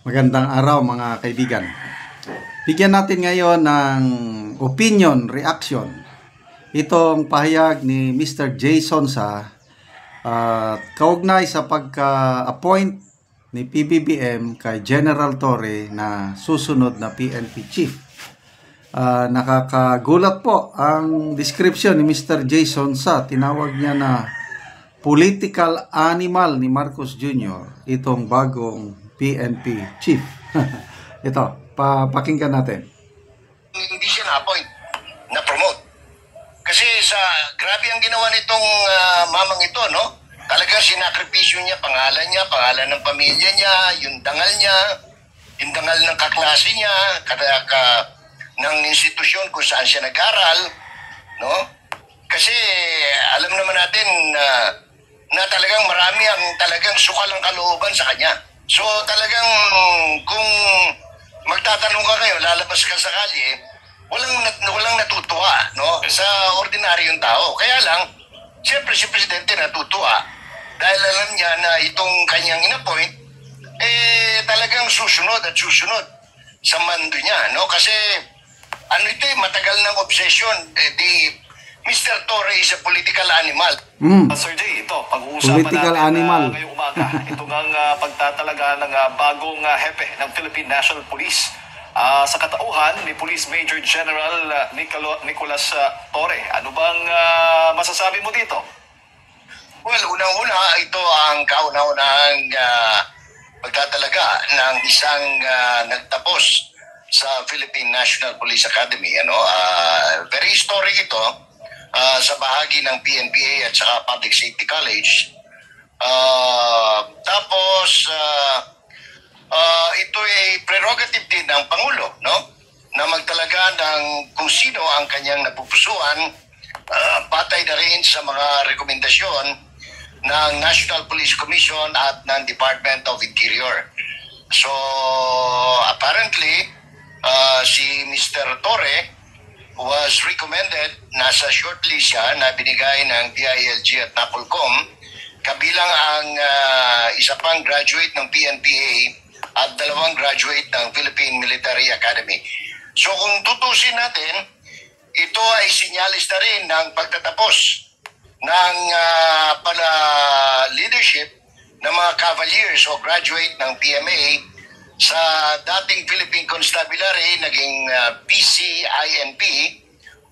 Magandang araw mga kaibigan. Bigyan natin ngayon ng opinion, reaction. Itong pahayag ni Mr. Jason sa kaugnay sa pagka-appoint ni PBBM kay General Torre na susunod na PNP Chief. Nakakagulat po ang description ni Mr. Jason sa tinawag niya na political animal ni Marcos Jr. itong bagong PNP Chief. Ito, pakinggan natin. Hindi siya na-appoint, na-promote. Kasi grabe ang ginawa nitong mamang ito, no? Talagang sinakripisyo niya, pangalan ng pamilya niya, yung dangal ng kaklase niya, ng institusyon kung saan siya nag-aral, no? Kasi alam naman natin na talagang marami ang talagang sukal ang kalooban sa kanya. So talagang kung magtatanong ka kayo, lalabas ka sa kalye, walang natutuwa, no? Sa ordinaryong tao. Kaya lang, siyempre si Presidente natutuwa dahil alam niya na itong kanyang inappoint, talagang susunod sa mando niya, no? Kasi ito matagal ng obsession. Mr. Torre is a political animal. Sir Jay, ito, pag-uusapan political natin animal. Ngayong umaga. Ito ang pagtatalaga ng bagong hepe ng Philippine National Police sa katauhan ni Police Major General Nicolas Torre. Ano bang masasabi mo dito? Well, unang-una, ito ang kauna-unahang pagtatalaga ng isang nagtapos sa Philippine National Police Academy. Very historic ito. Sa bahagi ng PNPA at saka Public Safety College. Tapos ito ay prerogative din ng Pangulo, no? Na magtalaga ng kung sino ang kanyang napupusuan, patay na rin sa mga rekomendasyon ng National Police Commission at ng Department of Interior. So apparently si Mr. Torre was recommended, nasa shortlist siya na binigay ng DILG at NAPOLCOM, kabilang ang isa pang graduate ng PNPA at 2 graduate ng Philippine Military Academy. So kung tutusin natin, ito ay sinyalis na rin ng pagtatapos ng leadership ng mga cavaliers o graduate ng PMA sa dating Philippine Constabulary, naging PCINP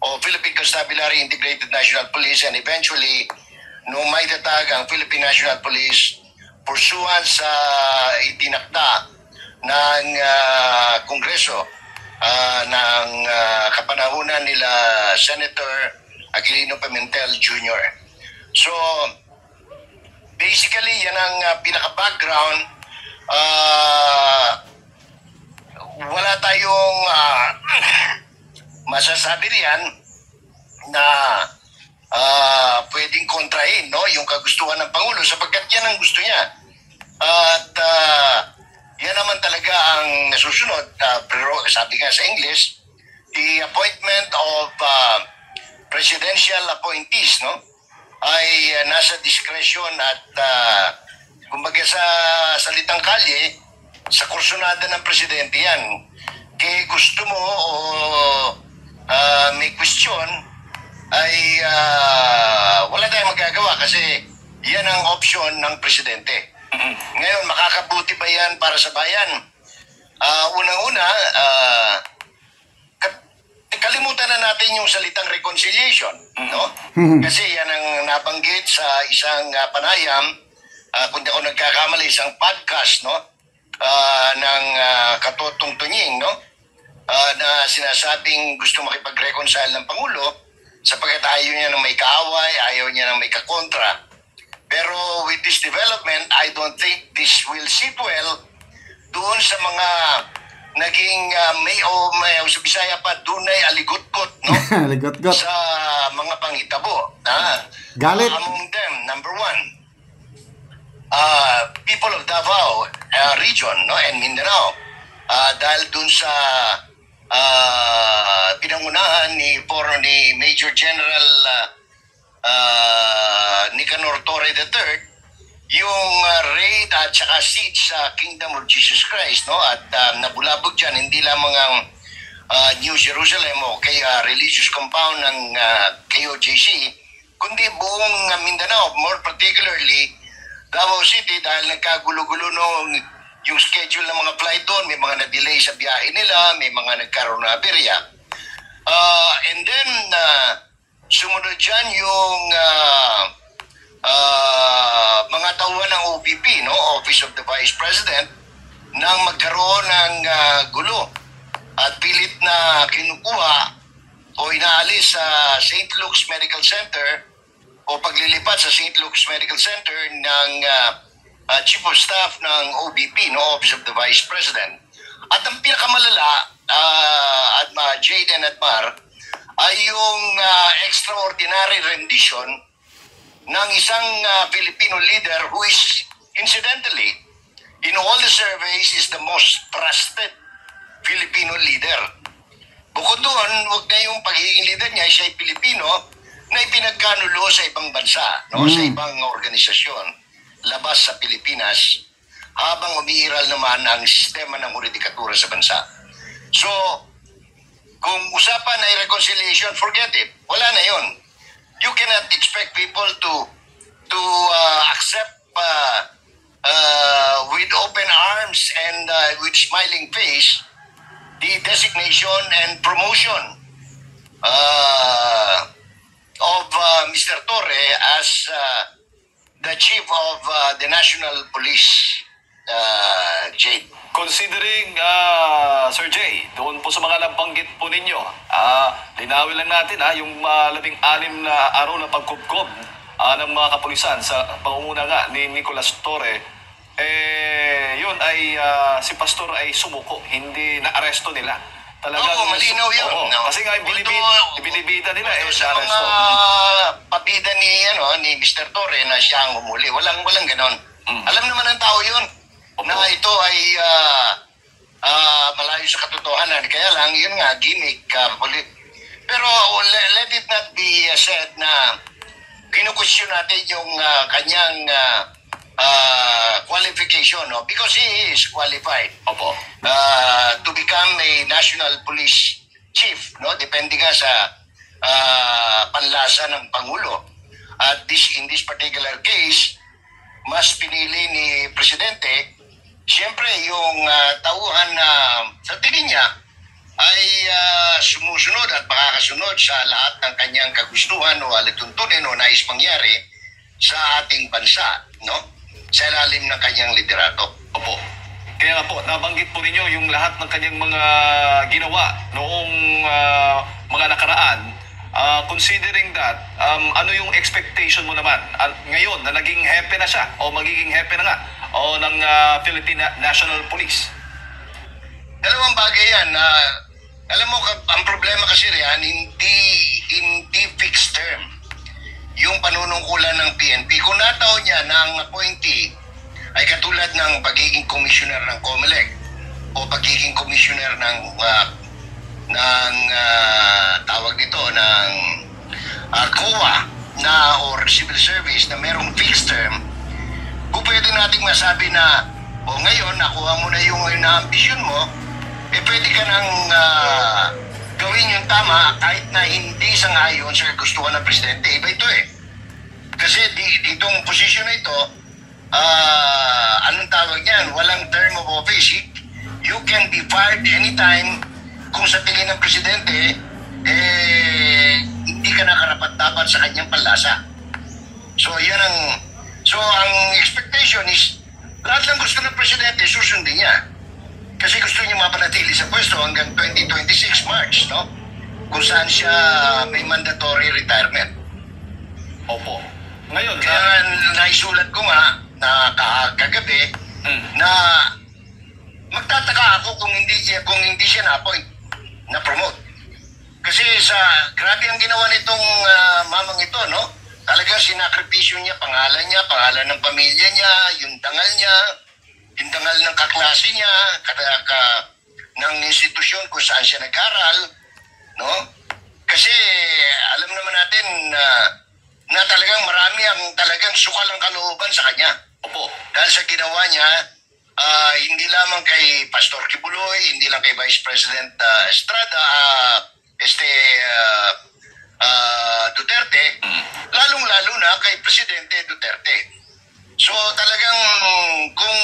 o Philippine Constabulary Integrated National Police, and eventually nung may tatag ang Philippine National Police pursuant sa itinakda ng Kongreso ng kapanahunan nila Senator Aquilino Pimentel Jr. So basically yan ang pinaka-background. Wala tayong masasabi riyan na pwedeng kontrahin, no, yung kagustuhan ng Pangulo sapagkat yan ang gusto niya. At yan naman talaga ang nasusunod. Sabi nga sa English, the appointment of presidential appointees, no, ay nasa discretion at kumbaga sa salitang kalye, sa kursunada ng presidente yan. Kaya gusto mo o may question, ay wala tayong magagawa kasi yan ang option ng presidente. Ngayon, makakabuti ba yan para sa bayan? Unang-una, kalimutan na natin yung salitang reconciliation, no? Kasi yan ang nabanggit sa isang panayam, kung di ako nagkakamali, isang podcast, no? Ng Katotong Tunying, no? Na sinasabing gusto makipag-reconcile ng Pangulo sapagkat ayaw niya ng may kaaway, ayaw niya ng may kakontra. Pero with this development, I don't think this will sit well doon sa mga naging may sa Bisaya pa, dunay aligot-got, no? Aligot-got. Sa mga panghitabo. Galit. Among them, number one, people of Davao region, no, and Mindanao, dahil dun sa pinangunahan ni Major General Nicanor Torre III, yung raid at saka siege sa Kingdom of Jesus Christ, no? At nabulabog dyan, hindi lamang ang New Jerusalem o kaya religious compound ng KOJC, kundi buong Mindanao, more particularly Davao City, dahil nagkagulo-gulo nung yung schedule ng mga flight doon, may mga na-delay sa biyahe nila, may mga nagkaroon na aberya. And then, sumunod dyan yung mga tauhan ng OVP, no? Office of the Vice President, nang magkaroon ng gulo at pilit na kinukuha o inaalis sa St. Luke's Medical Center o paglilipat sa St. Luke's Medical Center ng Chief of Staff ng OVP, no? Office of the Vice President. At ang pinakamalala, Jade and Admar, ay yung extraordinary rendition ng isang Filipino leader who is, incidentally, in all the surveys, is the most trusted Filipino leader. Bukod doon, huwag na yung pagiging leader niya, siya ay Pilipino na ipinagkanulo sa ibang bansa, no? Sa ibang organisasyon, labas sa Pilipinas, habang umiiral naman ang sistema ng juridikatura sa bansa. So, kung usapan ay reconciliation, forget it. Wala na yun. You cannot expect people to accept with open arms and with smiling face the designation and promotion of Mr. Torre as the chief of the National Police, Jade. Considering, Sir Jay, doon po sa mga nabanggit po ninyo, linawin lang natin yung 16 na araw na pagkubkob ng mga kapulisan sa pangunguna nga ni Nicolas Torre, yun ay si Pastor ay sumuko, hindi na-aresto nila. Talagang, Oo, malinaw yun. Oo, No? kasi nga binibida nila sa na-aresto. mga pabida ni Mr. Torre na siya ang humuli. Walang ganon. Alam naman ng tao yun na ito ay malayo sa katotohanan. Kaya lang, yun nga, gimmick. Pero let it not be said na kinukwestiyon natin yung kanyang qualification, no? Because he is qualified to become a national police chief, no? Depende nga sa panlasa ng Pangulo. At in this particular case, mas pinili ni Presidente, siyempre yung tauhan na sa tingin niya ay sumusunod at makakasunod sa lahat ng kanyang kagustuhan o alituntunin o nais mangyari sa ating bansa, no? Sa ilalim ng kanyang liderato. Opo. Kaya nga po, nabanggit po ninyo yung lahat ng kanyang mga ginawa noong mga nakaraan. Considering that, ano yung expectation mo naman ngayon na naging hepe na siya o magiging hepe na nga o ng Philippine National Police? Dalawang bagay yan. Alam mo, ang problema kasi riyan, hindi fixed term yung panunungkulan ng PNP. Kung nataon niya na ang appointee ay katulad ng pagiging commissioner ng COMELEC o pagiging commissioner ng tawag nito ng COA na or civil service na merong fixed term, kung pwede nating masabi na ngayon nakuha mo na yung na-ambisyon mo, pwede ka nang gawin yung tama kahit na hindi sangayon sa gustuhan ng Presidente. Iba ito kasi ditong posisyon na ito, anong tawag niyan, walang term of office. You can be fired anytime kung sa tingin ng Presidente hindi ka nakarapat-dapat sa kanyang panlasa. So ang expectation is lahat ng gusto ng Presidente susundin niya. Kasi gusto niya mapanatili sa pwesto hanggang 2026 March, no? Kung saan siya may mandatory retirement. Opo. Ngayon, kaya naisulat ko nga na kagabi na magtataka ako kung hindi siya na-appoint, na-promote. Kasi grabe ang ginawa nitong mamang ito, no? Talagang sinakripisyo niya, pangalan ng pamilya niya, yung dangal niya, yung dangal ng kaklase niya, ng institusyon kung saan siya nag-aral, no? Kasi alam naman natin na talagang marami ang talagang sukal ang kalooban sa kanya. Opo. Dahil sa ginawa niya, hindi lamang kay Pastor Kibuloy, hindi lang kay Vice President Estrada, Duterte, lalong-lalo na kay Presidente Duterte. So talagang kung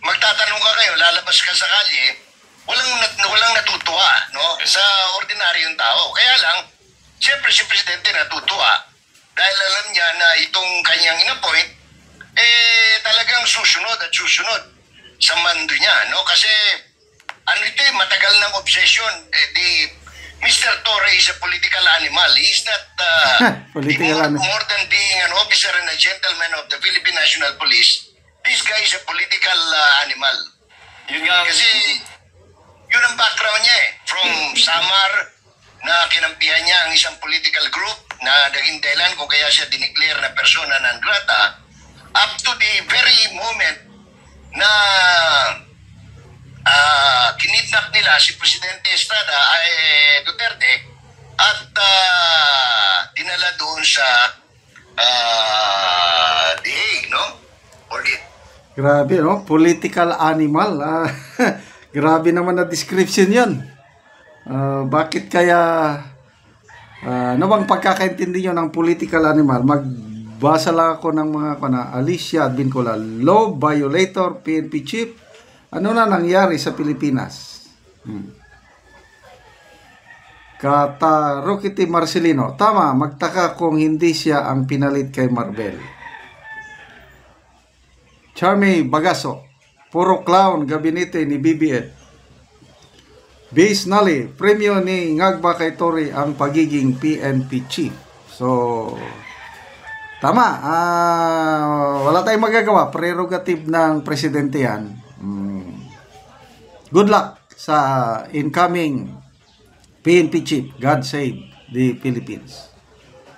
magtatanong ka kayo, lalabas ka sa kalye, walang natutuwa, no, sa ordinaryong tao. Kaya lang, siyempre si Presidente natutuwa dahil alam niya na itong kanyang inappoint, talagang susunod at susunod sa mando niya, no? Kasi ano ito, matagal ng obsession. Mr. Torre is a political animal. He is not more than being an officer and a gentleman of the Philippine National Police. This guy is a political animal. Yun nga. Kasi yun ang background niya From Samar, na kinampihan niya ang isang political group na naging dahilan kung kaya siya dineclare na persona non grata, up to the very moment na kinidnap nila si Presidente Estrada Duterte at dinala doon sa The Hague, no? Grabe, no? Political animal. Grabe naman na description yun. Bakit kaya ano bang pagkakaintindi nyo ng political animal? Magbasa lang ako ng mga Alicia Advincula, law violator, PNP chief. Ano na nangyari sa Pilipinas? Kata Roquete Marcelino, tama, magtaka kung hindi siya ang pinalit kay Marbel. Charmy Bagaso, puro clown gabinete ni BBM. Base Nali, premyo ni Ngagba kay Tory ang pagiging PNP chief. So, tama, wala tayong magagawa. Prerogative ng presidente yan. Good luck sa incoming PNP chief. God save the Philippines.